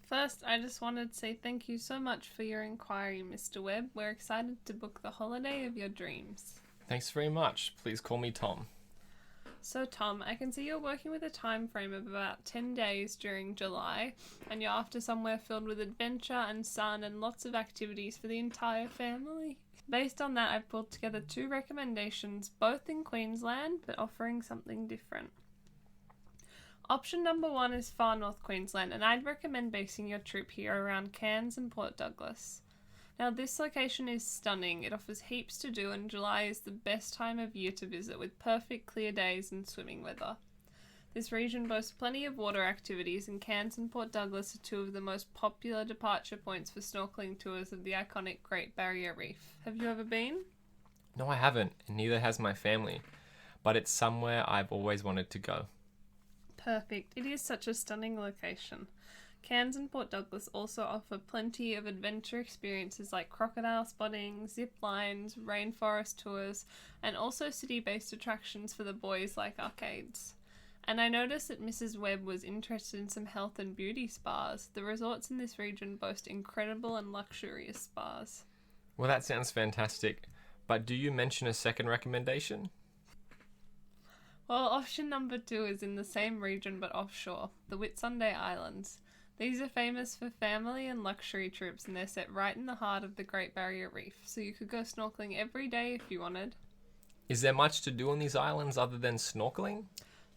First, I just wanted to say thank you so much for your inquiry, Mr. Webb. We're excited to book the holiday of your dreams. Thanks very much. Please call me Tom. So, Tom, I can see you're working with a time frame of about 10 days during July, and you're after somewhere filled with adventure and sun and lots of activities for the entire family. Based on that, I've pulled together two recommendations, both in Queensland, but offering something different. Option number one is far north Queensland, and I'd recommend basing your trip here around Cairns and Port Douglas. Now, this location is stunning. It offers heaps to do, and July is the best time of year to visit with perfect clear days and swimming weather. This region boasts plenty of water activities, and Cairns and Port Douglas are two of the most popular departure points for snorkeling tours of the iconic Great Barrier Reef. Have you ever been? No, I haven't, and neither has my family, but it's somewhere I've always wanted to go. Perfect. It is such a stunning location. Cairns and Port Douglas also offer plenty of adventure experiences like crocodile spotting, zip lines, rainforest tours, and also city-based attractions for the boys like arcades. And I noticed that Mrs. Webb was interested in some health and beauty spas. The resorts in this region boast incredible and luxurious spas. Well, that sounds fantastic, but do you mention a second recommendation? Well, option number two is in the same region but offshore, the Whitsunday Islands. These are famous for family and luxury trips, and they're set right in the heart of the Great Barrier Reef, so you could go snorkeling every day if you wanted. Is there much to do on these islands other than snorkeling?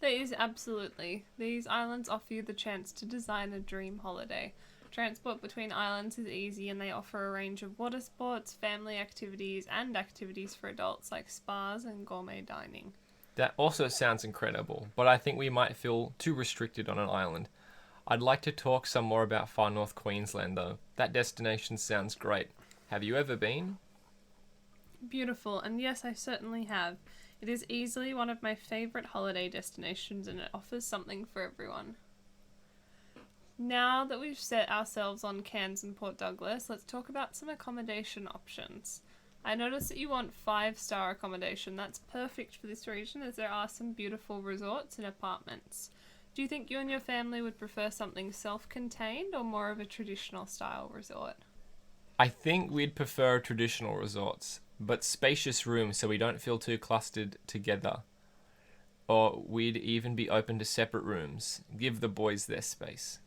There is absolutely. These islands offer you the chance to design a dream holiday. Transport between islands is easy, and they offer a range of water sports, family activities, and activities for adults like spas and gourmet dining. That also sounds incredible, but I think we might feel too restricted on an island. I'd like to talk some more about far north Queensland though. That destination sounds great. Have you ever been? Beautiful, and yes, I certainly have. It is easily one of my favourite holiday destinations, and it offers something for everyone. Now that we've set ourselves on Cairns and Port Douglas, let's talk about some accommodation options. I noticed that you want 5-star accommodation. That's perfect for this region as there are some beautiful resorts and apartments. Do you think you and your family would prefer something self-contained or more of a traditional style resort? I think we'd prefer traditional resorts, but spacious rooms so we don't feel too clustered together. Or we'd even be open to separate rooms. Give the boys their space.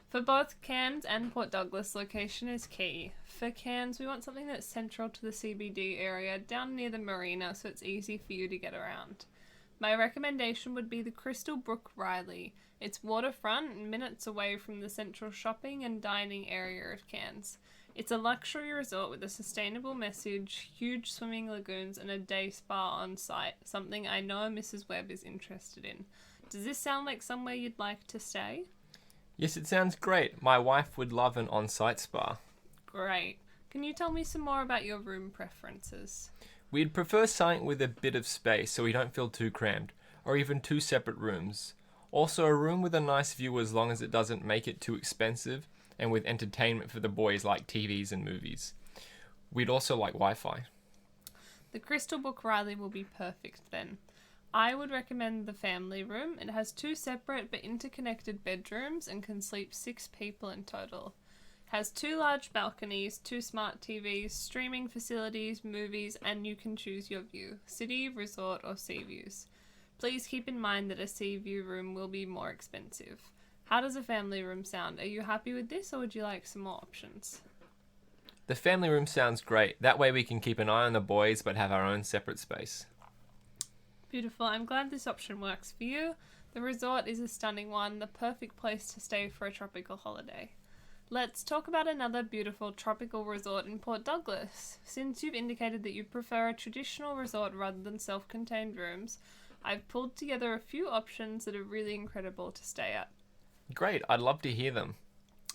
For both Cairns and Port Douglas, location is key. For Cairns, we want something that's central to the CBD area, down near the marina, so it's easy for you to get around. My recommendation would be the Crystal Brook Riley. It's waterfront and minutes away from the central shopping and dining area of Cairns. It's a luxury resort with a sustainable message, huge swimming lagoons, and a day spa on site, something I know Mrs. Webb is interested in. Does this sound like somewhere you'd like to stay? Yes, it sounds great. My wife would love an on-site spa. Great. Can you tell me some more about your room preferences? We'd prefer something with a bit of space so we don't feel too cramped, or even 2 separate rooms. Also, a room with a nice view as long as it doesn't make it too expensive, and with entertainment for the boys like TVs and movies. We'd also like Wi-Fi. The Crystal Brook Riley will be perfect then. I would recommend the family room. It has 2 separate but interconnected bedrooms and can sleep 6 people in total. Has 2 large balconies, 2 smart TVs, streaming facilities, movies, and you can choose your view, city, resort, or sea views. Please keep in mind that a sea view room will be more expensive. How does a family room sound? Are you happy with this, or would you like some more options? The family room sounds great. That way we can keep an eye on the boys but have our own separate space. Beautiful. I'm glad this option works for you. The resort is a stunning one, the perfect place to stay for a tropical holiday. Let's talk about another beautiful tropical resort in Port Douglas. Since you've indicated that you prefer a traditional resort rather than self-contained rooms, I've pulled together a few options that are really incredible to stay at. Great, I'd love to hear them.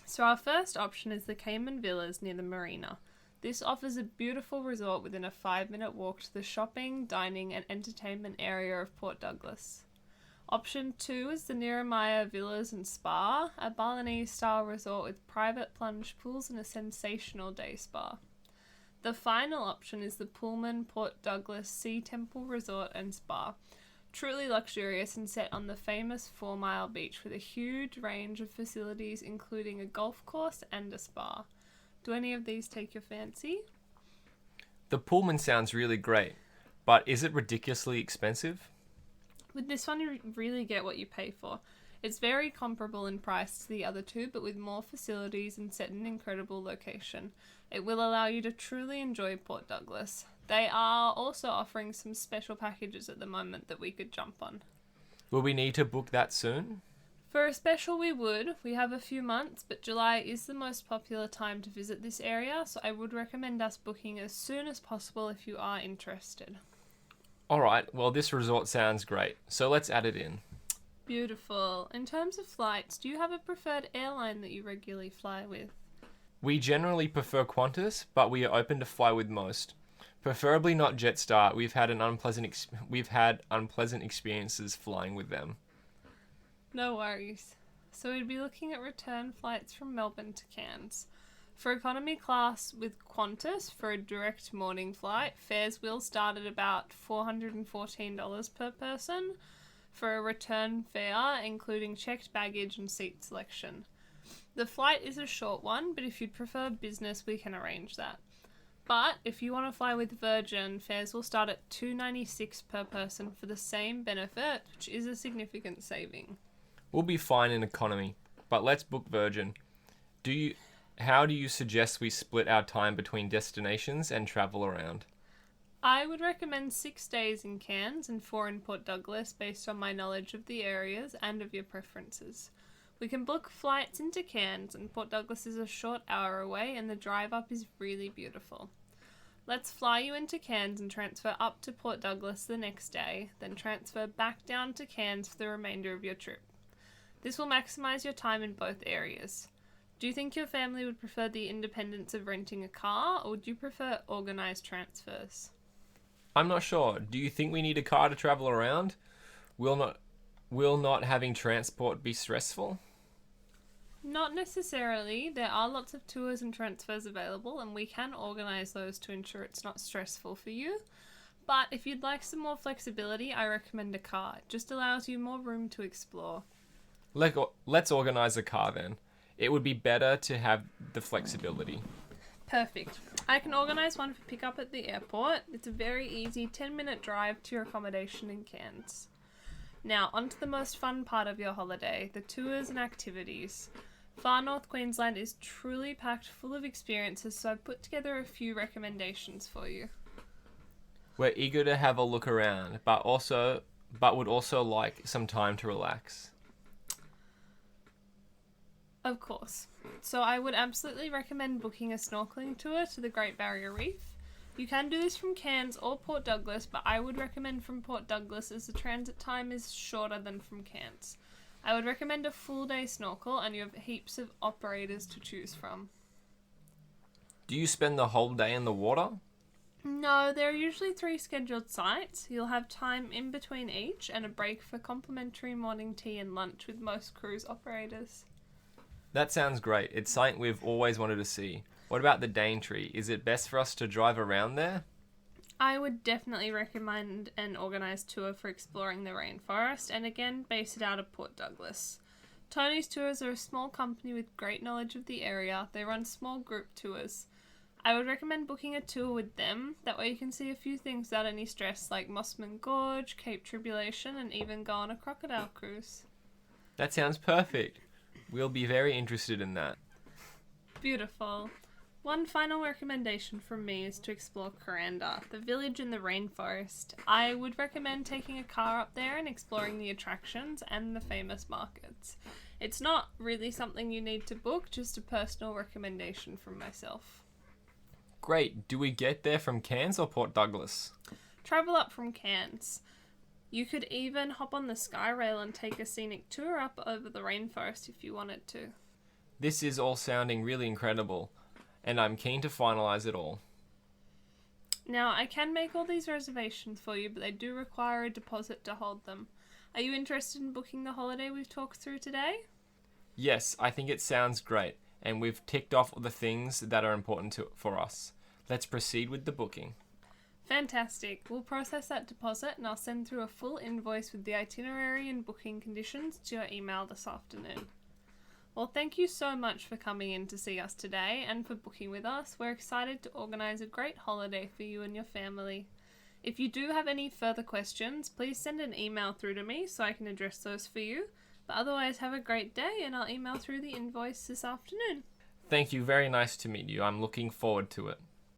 So our first option is the Cayman Villas near the marina. This offers a beautiful resort within a 5-minute walk to the shopping, dining, and entertainment area of Port Douglas. Option 2 is the Nirramaya Villas and Spa, a Balinese-style resort with private plunge pools and a sensational day spa. The final option is the Pullman Port Douglas Sea Temple Resort and Spa. Truly luxurious and set on the famous 4 Mile Beach with a huge range of facilities including a golf course and a spa. Do any of these take your fancy? The Pullman sounds really great, but is it ridiculously expensive? With this one, you really get what you pay for. It's very comparable in price to the other two, but with more facilities and set in an incredible location. It will allow you to truly enjoy Port Douglas. They are also offering some special packages at the moment that we could jump on. Will we need to book that soon? For a special we would. We have a few months, but July is the most popular time to visit this area, so I would recommend us booking as soon as possible if you are interested. Alright, well this resort sounds great, so let's add it in. Beautiful. In terms of flights, do you have a preferred airline that you regularly fly with? We generally prefer Qantas, but we are open to fly with most. Preferably not Jetstar. We've had unpleasant experiences flying with them. No worries. So we'd be looking at return flights from Melbourne to Cairns. For economy class with Qantas, for a direct morning flight, fares will start at about $414 per person for a return fare, including checked baggage and seat selection. The flight is a short one, but if you'd prefer business, we can arrange that. But if you want to fly with Virgin, fares will start at $296 per person for the same benefit, which is a significant saving. We'll be fine in economy, but let's book Virgin. How do you suggest we split our time between destinations and travel around? I would recommend 6 days in Cairns and 4 in Port Douglas based on my knowledge of the areas and of your preferences. We can book flights into Cairns, and Port Douglas is a short hour away and the drive up is really beautiful. Let's fly you into Cairns and transfer up to Port Douglas the next day, then transfer back down to Cairns for the remainder of your trip. This will maximise your time in both areas. Do you think your family would prefer the independence of renting a car, or would you prefer organised transfers? I'm not sure. Do you think we need a car to travel around? Will not having transport be stressful? Not necessarily. There are lots of tours and transfers available, and we can organise those to ensure it's not stressful for you. But if you'd like some more flexibility, I recommend a car. It just allows you more room to explore. Let's organise a car then. It would be better to have the flexibility. Perfect. I can organise one for pickup at the airport. It's a very easy 10-minute drive to your accommodation in Cairns. Now, on to the most fun part of your holiday, the tours and activities. Far North Queensland is truly packed full of experiences, so I've put together a few recommendations for you. We're eager to have a look around, but would also like some time to relax. Of course. So I would absolutely recommend booking a snorkeling tour to the Great Barrier Reef. You can do this from Cairns or Port Douglas, but I would recommend from Port Douglas as the transit time is shorter than from Cairns. I would recommend a full day snorkel, and you have heaps of operators to choose from. Do you spend the whole day in the water? No, there are usually 3 scheduled sites. You'll have time in between each and a break for complimentary morning tea and lunch with most cruise operators. That sounds great. It's something we've always wanted to see. What about the Daintree? Is it best for us to drive around there? I would definitely recommend an organised tour for exploring the rainforest, and again, base it out of Port Douglas. Tony's Tours are a small company with great knowledge of the area. They run small group tours. I would recommend booking a tour with them. That way you can see a few things without any stress, like Mossman Gorge, Cape Tribulation, and even go on a crocodile cruise. That sounds perfect. We'll be very interested in that. Beautiful. One final recommendation from me is to explore Kuranda, the village in the rainforest. I would recommend taking a car up there and exploring the attractions and the famous markets. It's not really something you need to book, just a personal recommendation from myself. Great. Do we get there from Cairns or Port Douglas? Travel up from Cairns. You could even hop on the Skyrail and take a scenic tour up over the rainforest if you wanted to. This is all sounding really incredible, and I'm keen to finalise it all. Now, I can make all these reservations for you, but they do require a deposit to hold them. Are you interested in booking the holiday we've talked through today? Yes, I think it sounds great, and we've ticked off the things that are important for us. Let's proceed with the booking. Fantastic. We'll process that deposit and I'll send through a full invoice with the itinerary and booking conditions to your email this afternoon. Well, thank you so much for coming in to see us today and for booking with us. We're excited to organise a great holiday for you and your family. If you do have any further questions, please send an email through to me so I can address those for you. But otherwise, have a great day and I'll email through the invoice this afternoon. Thank you. Very nice to meet you. I'm looking forward to it.